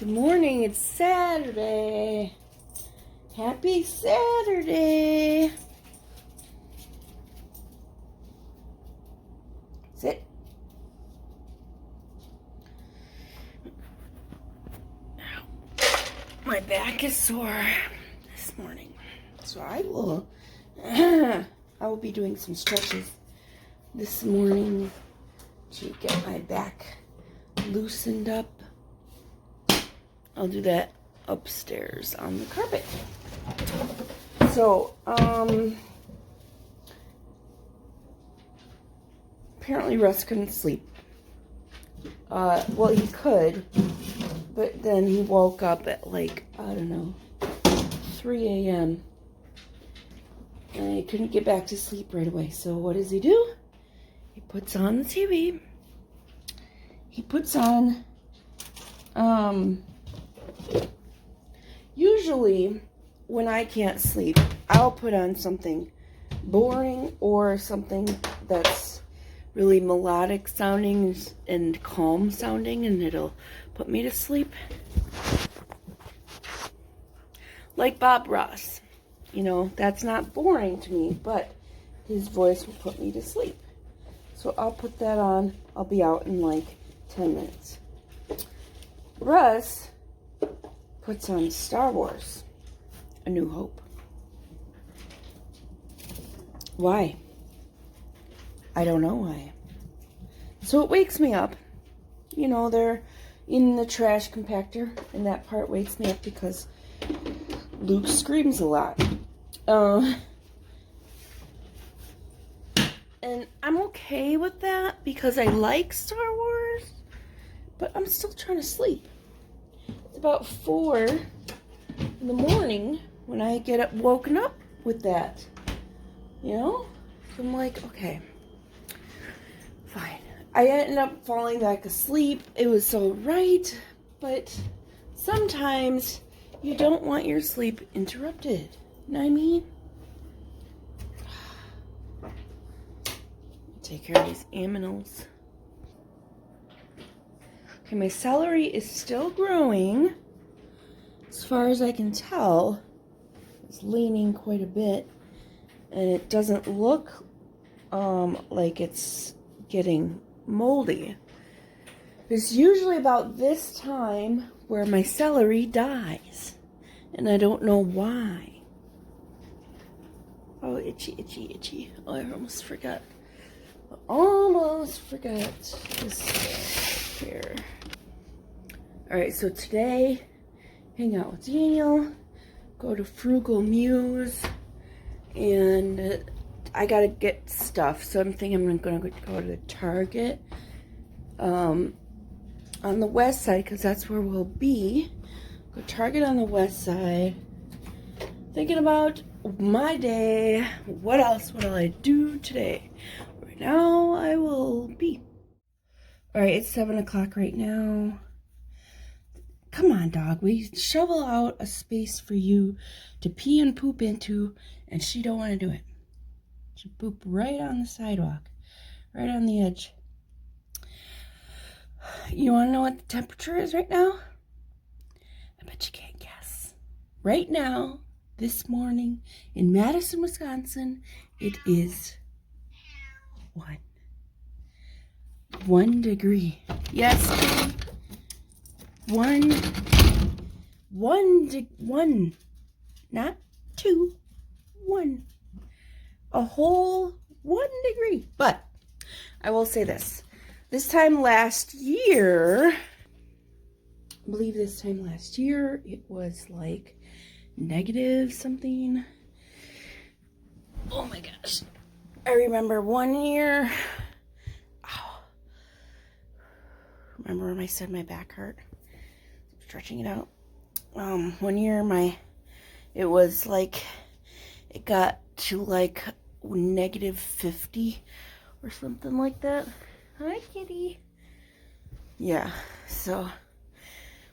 Good morning, it's Saturday. Happy Saturday. Sit. My back is sore this morning, so I will be doing some stretches this morning to get my back loosened up. I'll do that upstairs on the carpet. So, apparently Russ couldn't sleep. Well, he could, but then he woke up at like, I don't know, 3 a.m. and he couldn't get back to sleep right away. So what does he do? He puts on the TV. He puts on, usually when I can't sleep, I'll put on something boring or something that's really melodic sounding and calm sounding, and it'll put me to sleep. Like Bob Ross. You know, that's not boring to me, but his voice will put me to sleep. So I'll put that on. I'll be out in like 10 minutes. Russ puts on Star Wars, A New Hope. Why? I don't know why. So it wakes me up. You know, they're in the trash compactor, and that part wakes me up because Luke screams a lot. And I'm okay with that because I like Star Wars, but I'm still trying to sleep. It's about 4 in the morning when I get up, woken up with that, you know? So I'm like, okay, fine. I ended up falling back asleep. It was so right, but sometimes you don't want your sleep interrupted. You know what I mean? Take care of these aminals. Okay, my celery is still growing. As far as I can tell, it's leaning quite a bit, and it doesn't look like it's getting moldy. It's usually about this time where my celery dies, and I don't know why. Oh, itchy, itchy, itchy. Oh, I almost forgot. This here. Alright, so today, hang out with Daniel, go to Frugal Muse, and I gotta get stuff, so I'm thinking I'm gonna go to Target on the west side, because that's where we'll be. Go Target on the west side. Thinking about my day. What else will I do today? Right now, I will be. Alright, it's 7 o'clock right now. Come on, dog. We shovel out a space for you to pee and poop into, and she don't want to do it. She poop right on the sidewalk, right on the edge. You want to know what the temperature is right now? I bet you can't guess. Right now, this morning in Madison, Wisconsin, it is 1 degree. Yes, one, not 2, 1. A whole 1 degree. But I will say this. This time last year, I believe this time last year, it was like negative something. Oh my gosh. I remember one year. Oh, remember when I said my back hurt? Stretching it out. One year it was like, it got to like negative 50 or something like that. Hi, kitty. Yeah, so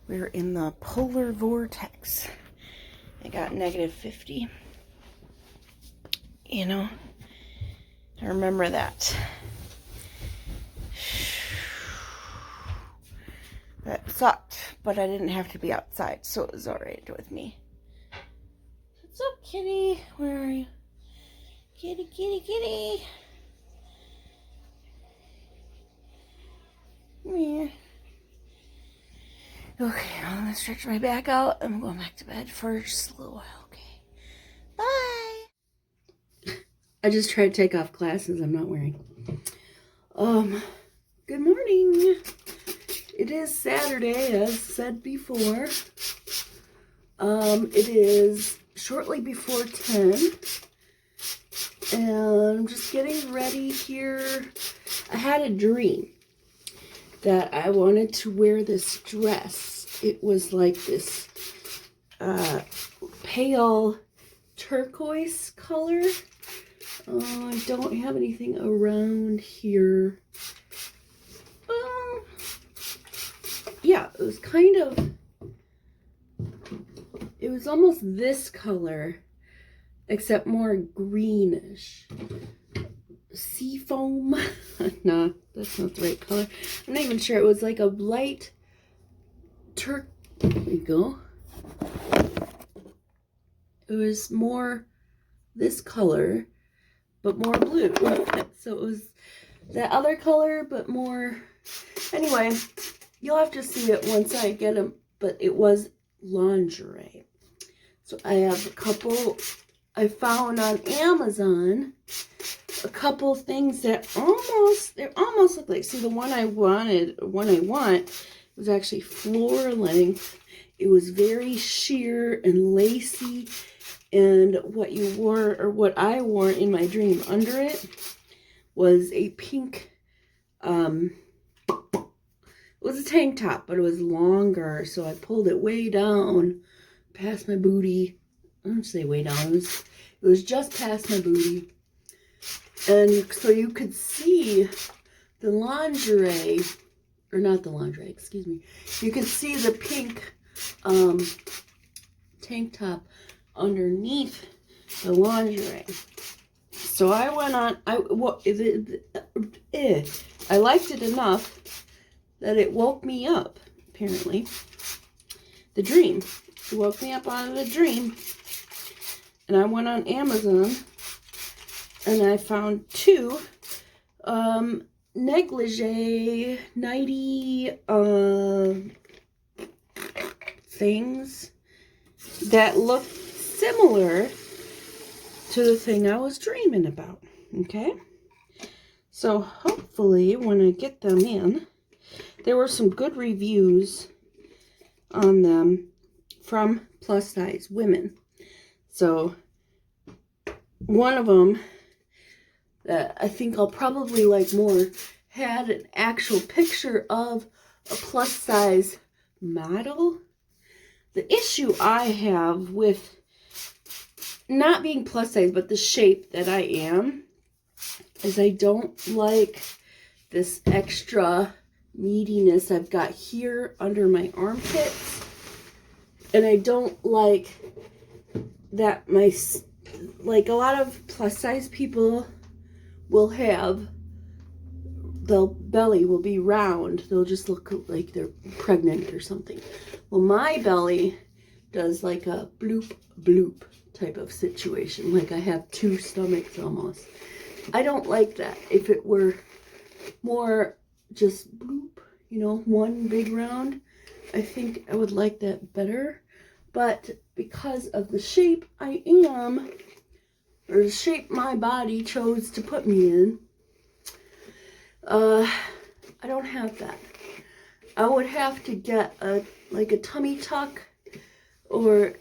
we were in the polar vortex. It got negative 50. You know, I remember that. That sucked, but I didn't have to be outside, so it was alright with me. What's up, kitty? Where are you? Kitty, kitty, kitty. Come here. Okay, I'm gonna stretch my back out. I'm going back to bed for just a little while, okay? Bye! I just tried to take off glasses I'm not wearing. Good morning. It is Saturday, as said before. It is shortly before 10. And I'm just getting ready here. I had a dream that I wanted to wear this dress. It was like this pale turquoise color. I don't have anything around here. Yeah, it was kind of, it was almost this color, except more greenish. Sea foam. No, that's not the right color. I'm not even sure. It was like a light there we go. It was more this color, but more blue. So it was that other color, but more. Anyway, you'll have to see it once I get them. But it was lingerie. So I have a couple I found on Amazon. A couple things that they almost look like, see, the one I want was actually floor length. It was very sheer and lacy, and what you wore, or what I wore in my dream under it, was a pink, it was a tank top, but it was longer, so I pulled it way down, past my booty. I don't say way down, it was just past my booty. And so you could see the lingerie, or not the lingerie, excuse me. You could see the pink tank top underneath the lingerie. So I went on, I liked it enough that it woke me up, apparently. The dream. It woke me up out of the dream. And I went on Amazon. And I found two negligee nighty things that look similar to the thing I was dreaming about. Okay? So hopefully when I get them in, there were some good reviews on them from plus size women. So one of them that I think I'll probably like more had an actual picture of a plus size model. The issue I have with not being plus size, but the shape that I am, is I don't like this extra meatiness I've got here under my armpits. And I don't like that like a lot of plus size people will have, the belly will be round. They'll just look like they're pregnant or something. Well, my belly does like a bloop bloop type of situation. Like I have two stomachs almost. I don't like that. If it were more just bloop, you know, one big round, I think I would like that better. But because of the shape I am, or the shape my body chose to put me in, I don't have that. I would have to get like a tummy tuck, or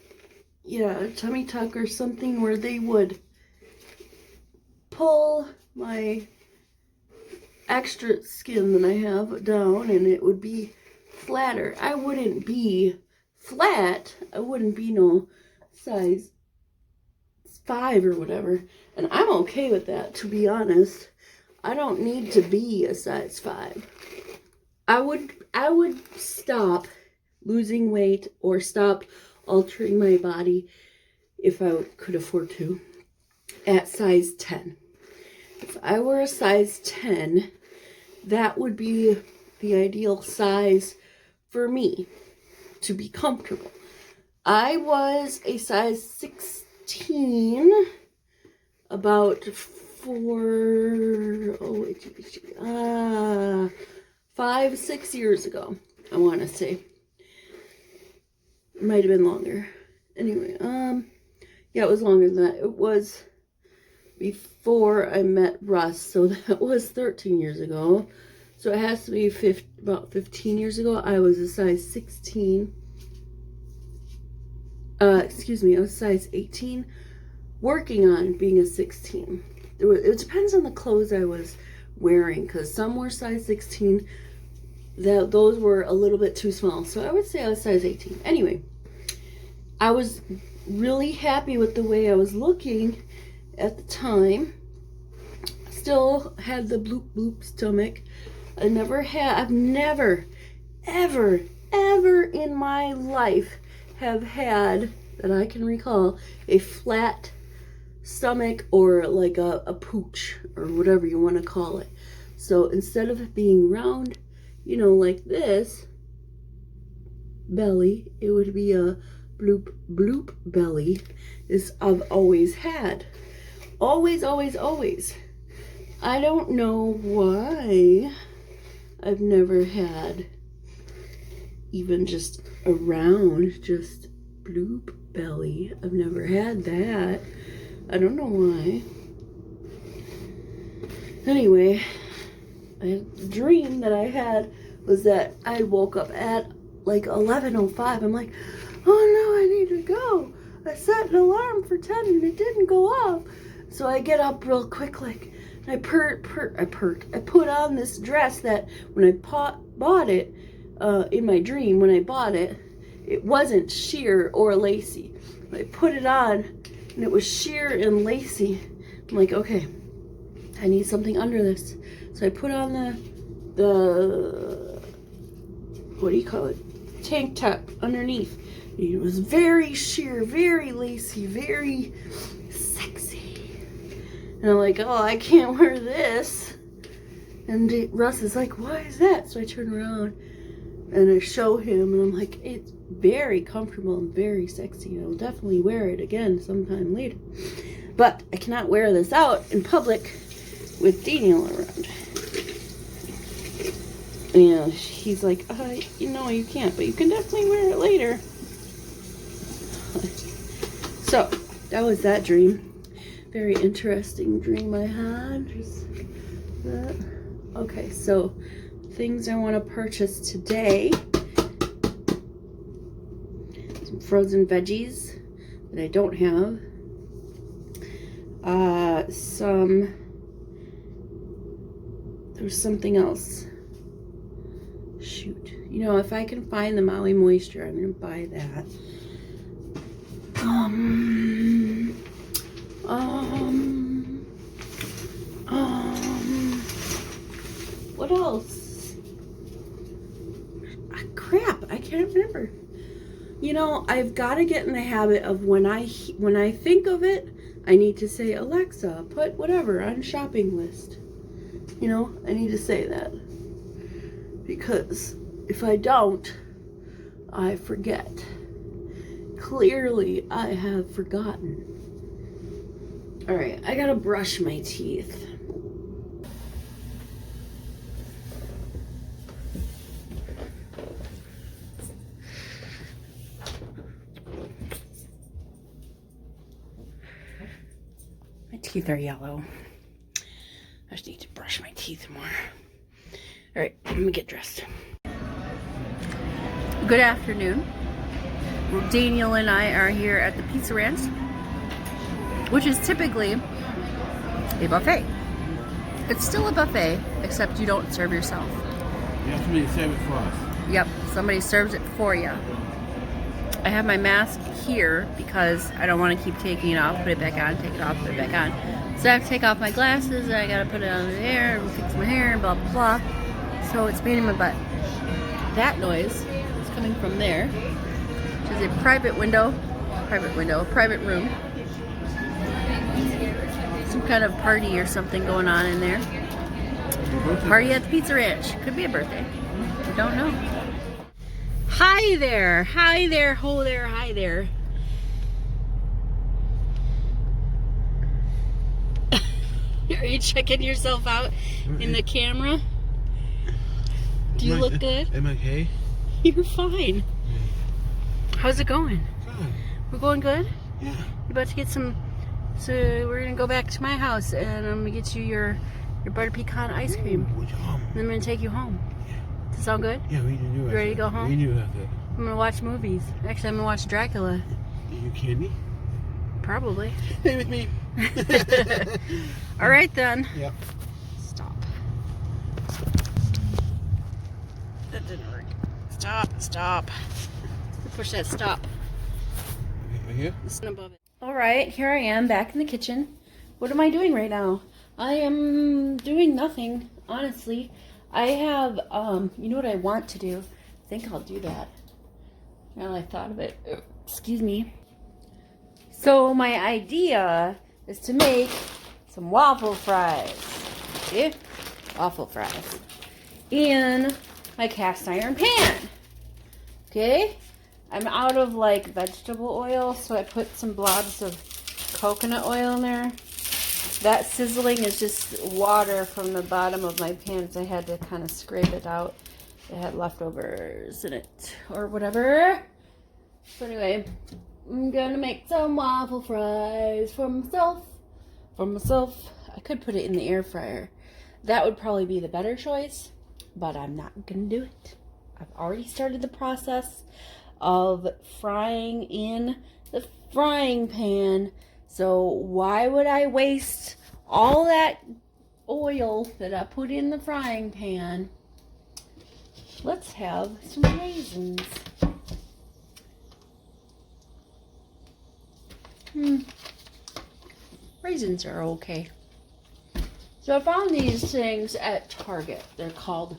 yeah, a tummy tuck or something where they would pull my extra skin that I have down and it would be flatter. I wouldn't be flat. I wouldn't be no size 5 or whatever, and I'm okay with that, to be honest. I don't need to be a size 5. I would stop losing weight or stop altering my body, if I could afford to, at size 10. If I were a size 10, that would be the ideal size for me to be comfortable. I was a size 16 about 5-6 years ago, I want to say. It might have been longer. Anyway, yeah, it was longer than that. It was before I met Russ, so that was 13 years ago. So it has to be about 15 years ago. I was a size 16. Excuse me, I was size 18, working on being a 16. It depends on the clothes I was wearing, because some were size 16. Those were a little bit too small. So I would say I was size 18. Anyway, I was really happy with the way I was looking at the time. Still had the bloop bloop stomach. I've never, ever in my life have had, that I can recall, a flat stomach or like a pooch or whatever you want to call it. So instead of it being round, you know, like this belly, it would be a bloop bloop belly. This I've always had. Always. I don't know why I've never had even just a round, just bloop belly. I've never had that. I don't know why. Anyway, the dream that I had was that I woke up at like 11:05. I'm like, oh no, I need to go. I set an alarm for 10 and it didn't go off. So I get up real quick, like, and I put on this dress that when I bought it, in my dream, when I bought it, it wasn't sheer or lacy. I put it on and it was sheer and lacy. I'm like, okay, I need something under this. So I put on the what do you call it? Tank top underneath. It was very sheer, very lacy, very sexy. And I'm like, oh, I can't wear this. And Russ is like, why is that? So I turn around and I show him, and I'm like, it's very comfortable and very sexy. I'll definitely wear it again sometime later. But I cannot wear this out in public with Daniel around. And he's like, you know, you can't, but you can definitely wear it later. So, that was that dream. Very interesting dream I had. Just that. Okay, so things I want to purchase today. Some frozen veggies that I don't have. There's something else. Shoot. You know, if I can find the Maui Moisture, I'm going to buy that. What else? Crap, I can't remember. You know, I've got to get in the habit of when I think of it, I need to say, Alexa, put whatever on shopping list. You know, I need to say that. Because if I don't, I forget. Clearly, I have forgotten. Alright, I gotta brush my teeth. My teeth are yellow. I just need to brush my teeth more. Alright, let me get dressed. Good afternoon. Daniel and I are here at the Pizza Ranch, which is typically a buffet. It's still a buffet, except you don't serve yourself. You have somebody to serve it for us. Yep, somebody serves it for you. I have my mask here because I don't want to keep taking it off, put it back on, take it off, put it back on. So I have to take off my glasses, and I gotta put it on the hair, and fix my hair, and blah, blah, blah. So it's pain in my butt. That noise is coming from there, which is a private room. Some kind of party or something going on in there. Party at the Pizza Ranch. Could be a birthday. We don't know. Hi there. Hi there. Ho there. Hi there. Are you checking yourself out in the camera? Do you look good? Am I okay? You're fine. How's it going? Good. We're going good? Yeah. You about to get some... So we're going to go back to my house and I'm going to get you your butter pecan ice cream. Ooh, And then I'm going to take you home. Yeah. Does that sound good? Yeah, we can do it. You ready to go home? We can do that. I'm going to watch movies. Actually, I'm going to watch Dracula. Are you kidding me? Probably. Stay with me. All right then. Yep. Stop. That didn't work. Stop. Push that stop. Right here? Listen above it. All right, here I am back in the kitchen. What am I doing right now? I am doing nothing, honestly. I have, you know what I want to do? I think I'll do that. Now I thought of it. Excuse me. So my idea is to make some waffle fries. See? Waffle fries. In my cast iron pan. Okay? I'm out of like vegetable oil, so I put some blobs of coconut oil in there. That sizzling is just water from the bottom of my pan, so I had to kind of scrape it out. It had leftovers in it, or whatever. So anyway, I'm gonna make some waffle fries for myself. I could put it in the air fryer. That would probably be the better choice, but I'm not gonna do it. I've already started the process of frying in the frying pan. So why would I waste all that oil that I put in the frying pan? Let's have some raisins. Raisins are okay. So I found these things at Target. They're called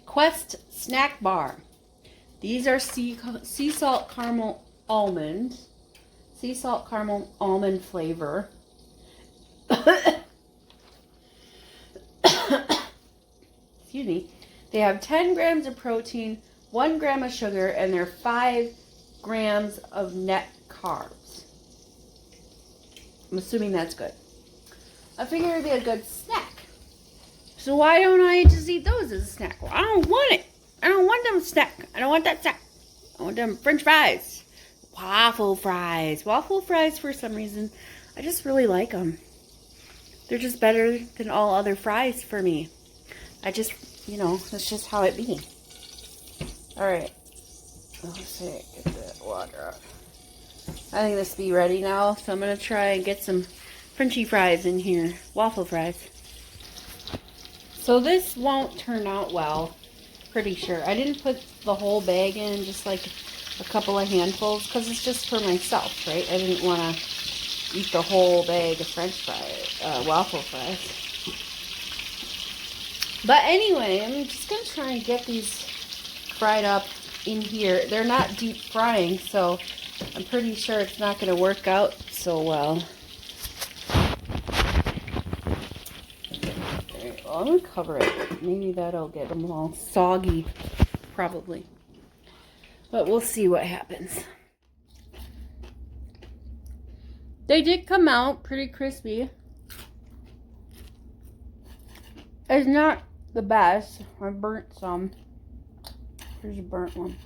Quest Snack Bar. These are sea salt caramel almond. Sea salt caramel almond flavor. Excuse me. They have 10 grams of protein, 1 gram of sugar, and they're 5 grams of net carbs. I'm assuming that's good. I figure it'd be a good snack. So why don't I just eat those as a snack? Well, I don't want it. I don't want them snack. I don't want that snack. I want them French fries. Waffle fries. Waffle fries, for some reason, I just really like them. They're just better than all other fries for me. I just, you know, that's just how it be. Alright. Let's see. Get that water out. I think this will be ready now, so I'm going to try and get some Frenchy fries in here. Waffle fries. So this won't turn out well. Pretty sure. I didn't put the whole bag in, just like a couple of handfuls, because it's just for myself, right? I didn't want to eat the whole bag of French fries, waffle fries. But anyway, I'm just going to try and get these fried up in here. They're not deep frying, so I'm pretty sure it's not going to work out so well. Well, I'm going to cover it. Maybe that'll get them all soggy, probably. But we'll see what happens. They did come out pretty crispy. It's not the best. I burnt some. Here's a burnt one.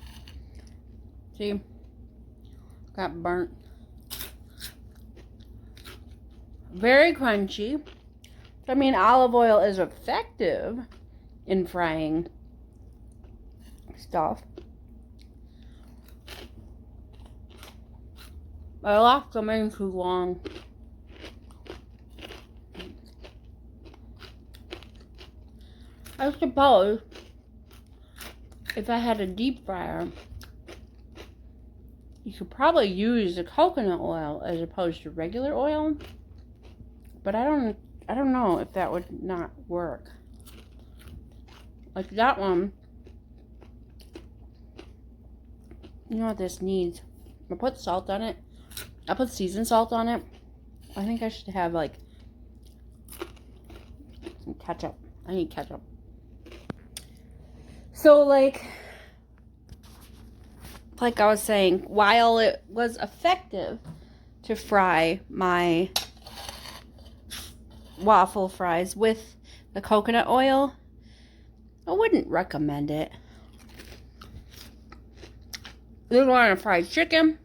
See? Got burnt. Very crunchy. I mean, olive oil is effective in frying stuff. I left them in too long. I suppose if I had a deep fryer, you could probably use the coconut oil as opposed to regular oil. But I don't know if that would not work. Like that one, you know what this needs? I put salt on it. I put seasoned salt on it. I think I should have like some ketchup. I need ketchup. So, like I was saying, while it was effective to fry my waffle fries with the coconut oil, I wouldn't recommend it. If you want to fry chicken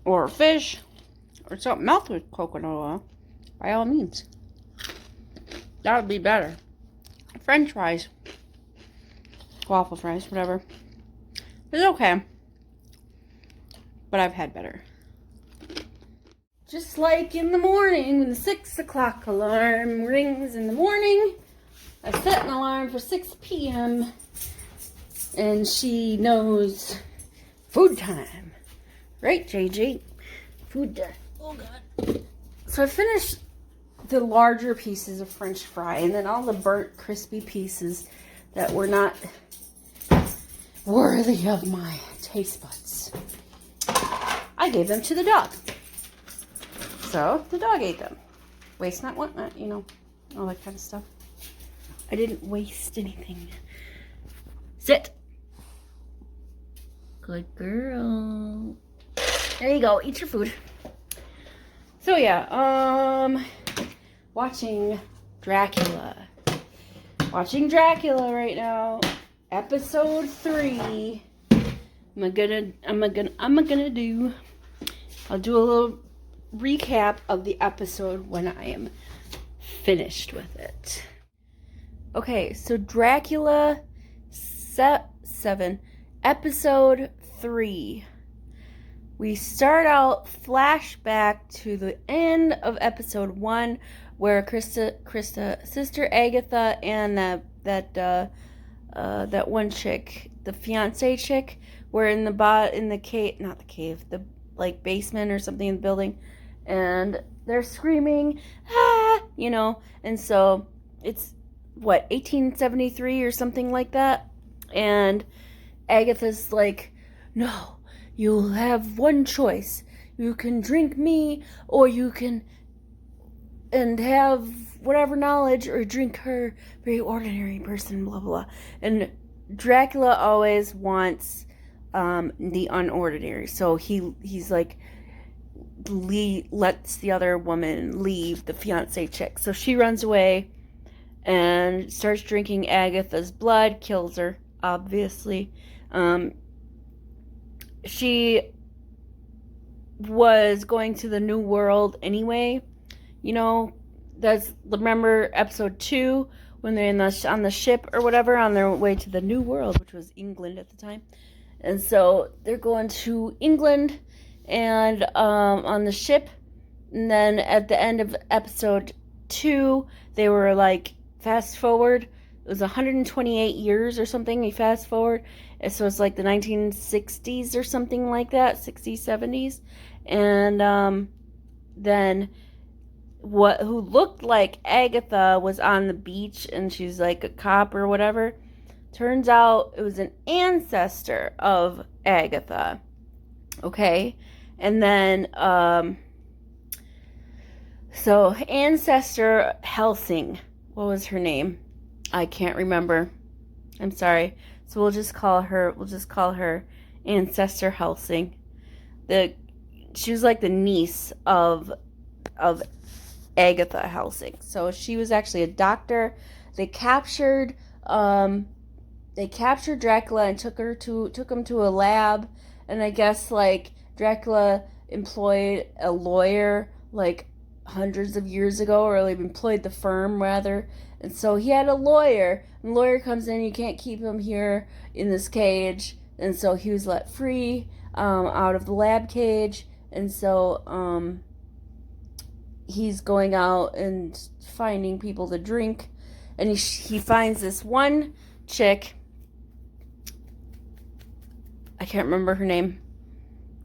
or fish or something else with coconut oil, by all means. That would be better. French fries, waffle fries, whatever. It's okay. But I've had better. Just like in the morning, when the 6 o'clock alarm rings in the morning, I set an alarm for 6 p.m. and she knows food time. Right, JJ? Food time. Oh, God. So I finished the larger pieces of French fry and then all the burnt, crispy pieces that were not worthy of my taste buds. I gave them to the dog. So the dog ate them. Waste not, want not, you know, all that kind of stuff. I didn't waste anything. Sit. Good girl. There you go. Eat your food. So yeah, watching Dracula. Watching Dracula right now. Episode 3. I'll do a little recap of the episode when I am finished with it. Okay, so Dracula 7, episode 3. We start out flashback to the end of episode 1, where Krista, Sister Agatha, and that one chick, the fiance chick, were in the cave, not the cave, the like basement or something in the building, and they're screaming, ah, you know, and so it's 1873 or something like that, and Agatha's like, no, you'll have one choice. You can drink me, or you can and have whatever knowledge, or drink her, very ordinary person, blah, blah, blah. And Dracula always wants the unordinary. So he's like, lets the other woman leave, the fiance chick. So she runs away and starts drinking Agatha's blood, kills her, obviously. She was going to the New World anyway. You know, remember episode 2 when they're on the ship or whatever on their way to the New World, which was England at the time. And so they're going to England and on the ship. And then at the end of episode 2, they were like, fast forward. It was 128 years or something. You fast forward. And so it's like the 1960s or something like that, 60s, 70s. And then who looked like Agatha was on the beach, and she's like a cop or whatever. Turns out it was an ancestor of Agatha. Okay? And then, so ancestor Helsing. What was her name? I can't remember. I'm sorry. So we'll just call her Ancestor Helsing. She was like the niece of Agatha Helsing. So she was actually a doctor. They captured Dracula and took him to a lab, and I guess like Dracula employed a lawyer like hundreds of years ago, or like employed the firm rather. And so he had a lawyer, and the lawyer comes in, you can't keep him here in this cage, and so he was let free out of the lab cage, and so he's going out and finding people to drink, and he finds this one chick, I can't remember her name,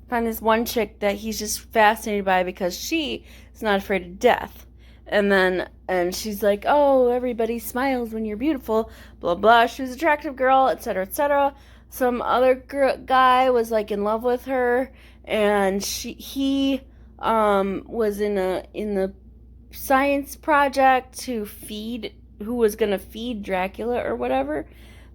find this one chick that he's just fascinated by because she is not afraid of death. And she's like, oh, everybody smiles when you're beautiful, blah, blah. She was an attractive girl, etc., etc. Some other guy was, like, in love with her, and he was in the science project who was going to feed Dracula or whatever.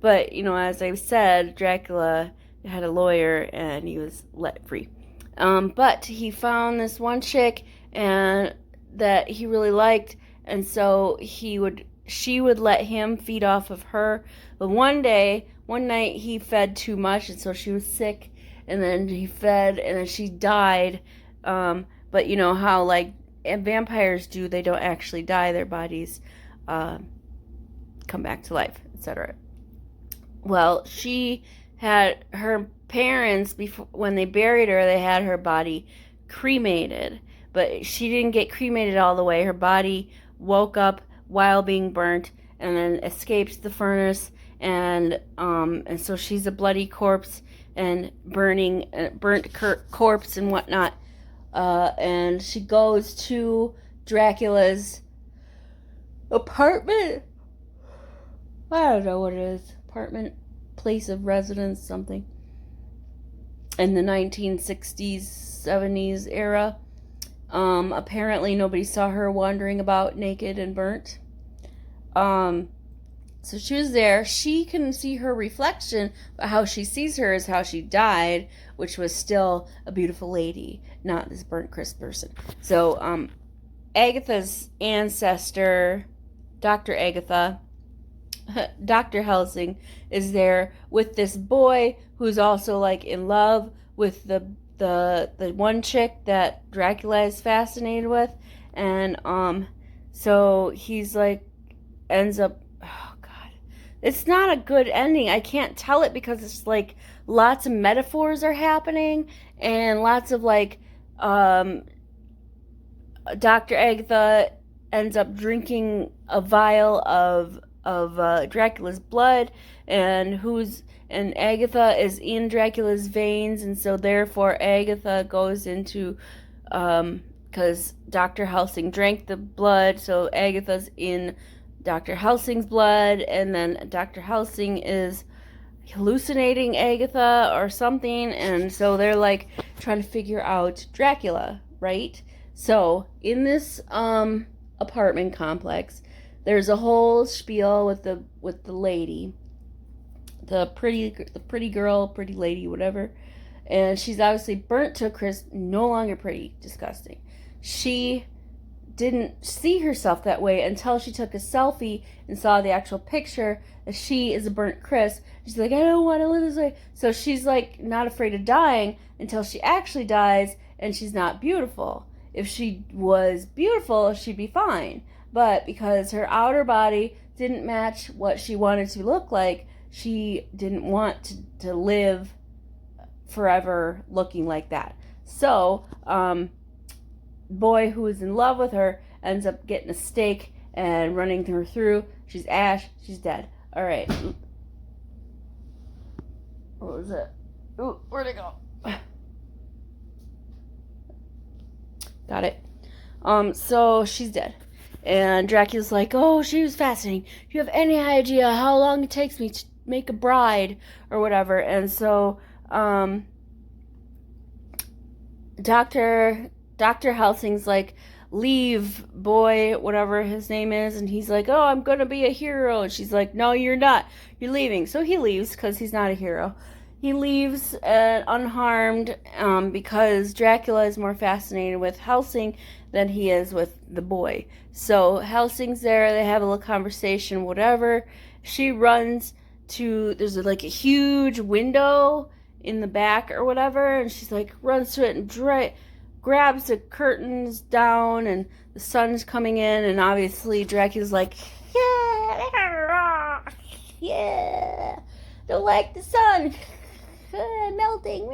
But, as I said, Dracula had a lawyer and he was let free. But he found this one chick and that he really liked, and so she would let him feed off of her. But one night he fed too much, and so she was sick, and then he fed, and then she died. But you know how vampires do, they don't actually die, their bodies come back to life, etc. Well, she had her parents, before when they buried her, they had her body cremated, but she didn't get cremated all the way. Her body woke up while being burnt and then escaped the furnace, and so she's a bloody corpse and burnt corpse and whatnot. And she goes to Dracula's apartment. I don't know what it is. Apartment, place of residence, something. In the 1960s, 70s era. Apparently nobody saw her wandering about naked and burnt. So she was there. She can see her reflection, but how she sees her is how she died, which was still a beautiful lady, not this burnt crisp person. So, Agatha's ancestor, Dr. Agatha, Dr. Helsing, is there with this boy who's also in love with the one chick that Dracula is fascinated with, and so he's ends up, oh god, it's not a good ending. I can't tell it because it's lots of metaphors are happening, and lots of Dr. Agatha ends up drinking a vial of Dracula's blood, and Agatha is in Dracula's veins, and so therefore Agatha goes into, because Dr. Helsing drank the blood, so Agatha's in Dr. Helsing's blood, and then Dr. Helsing is hallucinating Agatha or something, and so they're trying to figure out Dracula, right? So in this apartment complex, there's a whole spiel with the lady, the pretty girl, pretty lady, whatever, and she's obviously burnt to a crisp, no longer pretty, disgusting. She didn't see herself that way until she took a selfie and saw the actual picture that she is a burnt crisp. She's like, I don't want to live this way. So she's not afraid of dying until she actually dies, and she's not beautiful. If she was beautiful, she'd be fine. But because her outer body didn't match what she wanted to look like, she didn't want to live forever looking like that. So, boy who is in love with her ends up getting a stake and running her through. She's ash. She's dead. All right. What was it? Ooh, where'd it go? Got it. So she's dead. And Dracula's like, oh, she was fascinating. Do you have any idea how long it takes me to make a bride or whatever? And so, Dr. Helsing's like, leave, boy, whatever his name is. And he's like, oh, I'm going to be a hero. And she's like, no, you're not. You're leaving. So he leaves because he's not a hero. He leaves unharmed because Dracula is more fascinated with Helsing than he is with the boy. So Helsing's there. They have a little conversation, whatever. She runs to, there's a huge window in the back or whatever. And she's runs to it and grabs the curtains down, and the sun's coming in. And obviously Dracula's like, yeah, don't like the sun. Melting.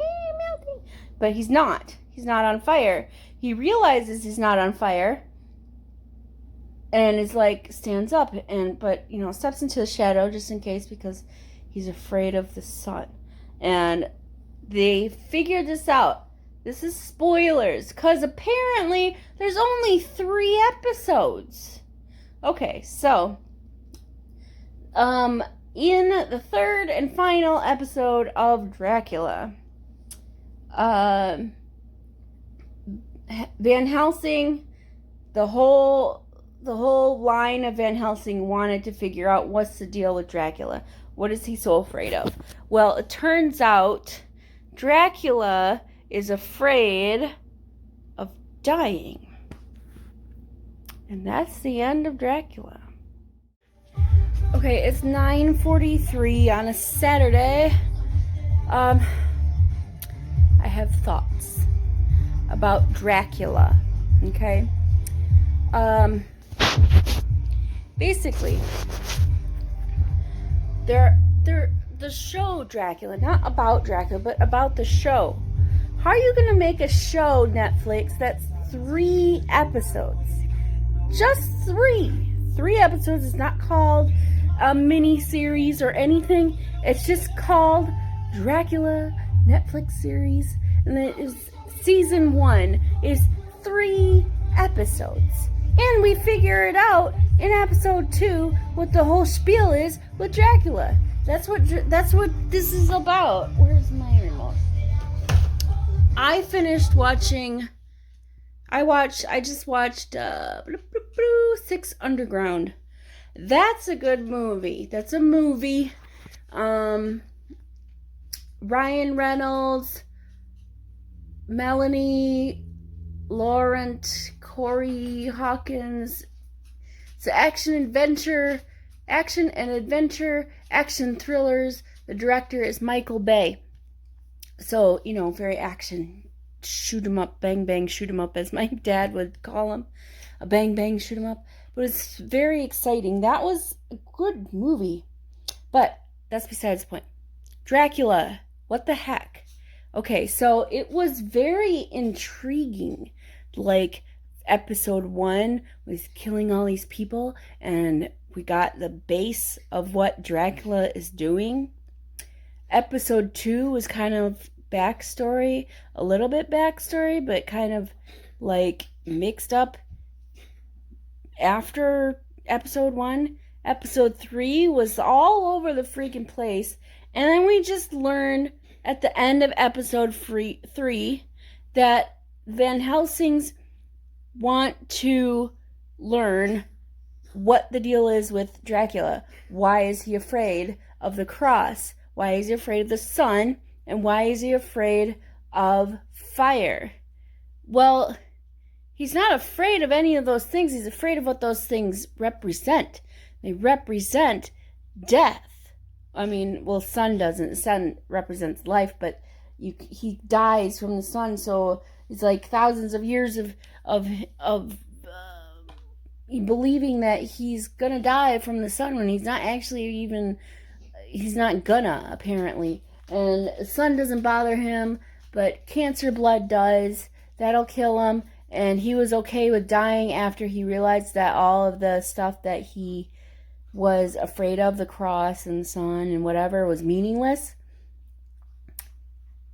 But he's not on fire. He realizes he's not on fire and is stands up but steps into the shadow just in case, because he's afraid of the sun. And they figured this out. This is spoilers, because apparently there's only 3 episodes. Okay, so in the 3rd and final episode of Dracula, Van Helsing, the whole line of Van Helsing wanted to figure out what's the deal with Dracula. What is he so afraid of? Well, it turns out Dracula is afraid of dying. And that's the end of Dracula. Okay, it's 9:43 on a Saturday. I have thoughts about Dracula. Okay? Basically, the show Dracula, not about Dracula, but about the show. How are you gonna make a show, Netflix, that's 3 episodes? Just 3. 3 episodes. It's not called a mini series or anything. It's just called Dracula Netflix series, and it is season 1 is 3 episodes. And we figure it out in episode 2 what the whole spiel is with Dracula. That's what this is about. Where's my remote? I finished watching. I just watched 6 Underground. That's a good movie. That's a movie. Ryan Reynolds, Melanie Laurent, Corey Hawkins. It's action and adventure, action thrillers. The director is Michael Bay. So, very action. Shoot 'em up, bang bang, shoot 'em up, as my dad would call him. A bang bang, shoot 'em up. But it's very exciting. That was a good movie. But that's besides the point. Dracula. What the heck? Okay, so it was very intriguing. Like, episode 1 was killing all these people, and we got the base of what Dracula is doing. Episode 2 was kind of backstory, a little bit backstory, but kind of like mixed up after episode 1. Episode 3 was all over the freaking place, and then we just learned at the end of episode 3 that Van Helsing's want to learn what the deal is with Dracula. Why is he afraid of the cross? Why is he afraid of the sun? And why is he afraid of fire? Well, he's not afraid of any of those things. He's afraid of what those things represent. They represent death. I mean, well, sun doesn't. The sun represents life, but he dies from the sun, so it's like thousands of years of believing that he's gonna die from the sun when he's not actually even. He's not gonna, apparently. And the sun doesn't bother him, but cancer blood does. That'll kill him. And he was okay with dying after he realized that all of the stuff that he was afraid of, the cross and the sun and whatever, was meaningless.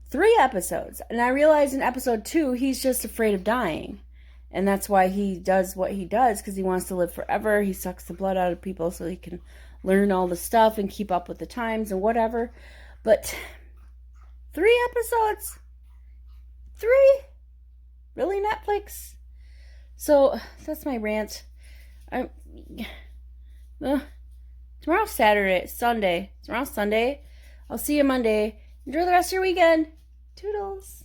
3 episodes. And I realized in episode 2, he's just afraid of dying. And that's why he does what he does, because he wants to live forever. He sucks the blood out of people so he can learn all the stuff and keep up with the times and whatever. But 3 episodes? 3? Really, Netflix? So, that's my rant. Tomorrow's Sunday. Tomorrow's Sunday. I'll see you Monday. Enjoy the rest of your weekend. Toodles.